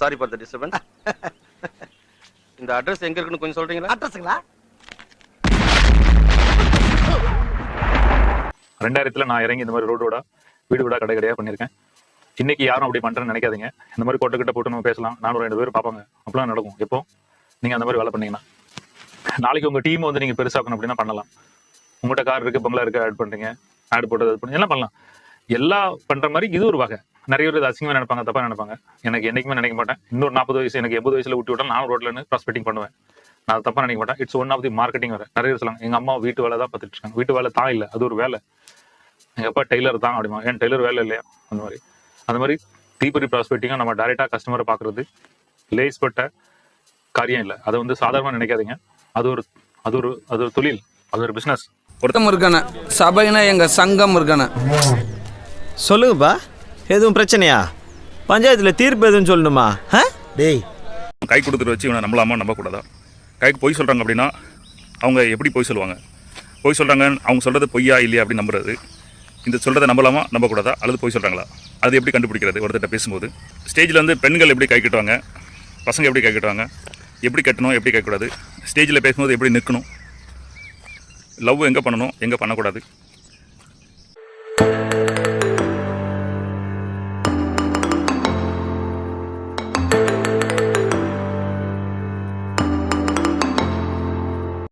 Sorry for the disturbance. இந்த address எங்க இருக்குன்னு கொஞ்சம் சொல்றீங்களா? அட்ரஸ்ங்களா? 2000 நான் இறங்கி இந்த மாதிரி ரோடோட வீடு வீடா கடை கடையா பண்ணியிருக்கேன். இன்னைக்கு யாரும் அப்படி பண்றேன்னு நினைக்காதீங்க. இந்த மாதிரி கொட்டை கிட்ட போட்டு நம்ம பேசலாம், நானும் 2 பேர் பார்ப்பாங்க, அப்படிலாம் நடக்கும். எப்போ நீங்க அந்த மாதிரி வேலை பண்ணீங்கன்னா, நாளைக்கு உங்க டீம் வந்து நீங்க பெருசாக்கணும் அப்படின்னா பண்ணலாம். உங்கள்கிட்ட கார் இருக்கு, பங்களா இருக்கு, ஆட் பண்றீங்க, ஆட் போட்டு அது பண்ணி எல்லாம் பண்ணலாம். எல்லாம் பண்ற மாதிரி இது ஒரு வகை. நிறைய பேர் இது அசிங்கமா நினைப்பாங்க, தப்பா நினைப்பாங்க. எனக்கு என்னைக்குமே நினைக்க மாட்டேன். இன்னொரு 40 வயசு, எனக்கு 80 வயசுல விட்டு விட்டா நானும் ரோட்ல இருந்து ப்ராஸ்பெக்டிங் பண்ணுவேன். நான் அதை தப்பா நினைக்க மாட்டேன். It's one of the marketing வேற. நிறைய பேர் சொல்லுவாங்க, எங்க அம்மா வீட்டு வேலை தான் பார்த்துட்டு இருக்காங்க. வீட்டு வேலை தான் இல்லை, அது ஒரு வேலை. எங்க அப்பா டெய்லர் தான் அப்படிமா, ஏன் டெய்லர் வேலை இல்லையா? அந்த மாதிரி தீபரி ப்ராஸ்பெக்டிங்காக நம்ம டைரெக்டாக கஸ்டமரை பார்க்கறது லேஸ்பட்ட காரியம் இல்லை. அதை வந்து சாதாரணமாக நினைக்காதீங்க. அது ஒரு தொழில், அது ஒரு பிஸ்னஸ். ஒருத்தம் இருக்கானே சபைனா எங்க சங்கம் இருக்கானே. சொல்லுங்கப்பா, எதுவும் பிரச்சனையா? பஞ்சாயத்தில் தீர்ப்பு எதுவும் சொல்லணுமா? டேய், கை கொடுத்துட்டு வச்சு இவனை நம்பலாமா நம்பக்கூடாதா? கைக்கு பொய் சொல்கிறாங்க அப்படின்னா அவங்க எப்படி பொய் சொல்லுவாங்க? பொய் சொல்கிறாங்க, அவங்க சொல்கிறது பொய்யா இல்லையா அப்படின்னு நம்புறது. இந்த சொல்கிறத நம்பலாமா நம்பக்கூடாதா, அல்லது பொய் சொல்கிறாங்களா, அது எப்படி கண்டுபிடிக்கிறது? ஒருத்தர்கிட்ட பேசும்போது ஸ்டேஜில் வந்து பெண்கள் எப்படி கை கட்டுவாங்க, பசங்க எப்படி கை கட்டுவாங்க, எப்படி கட்டணும், எப்படி கைக்கூடாது, ஸ்டேஜில் பேசும்போது எப்படி நிற்கணும், லவ் எங்கே பண்ணணும், எங்கே பண்ணக்கூடாது,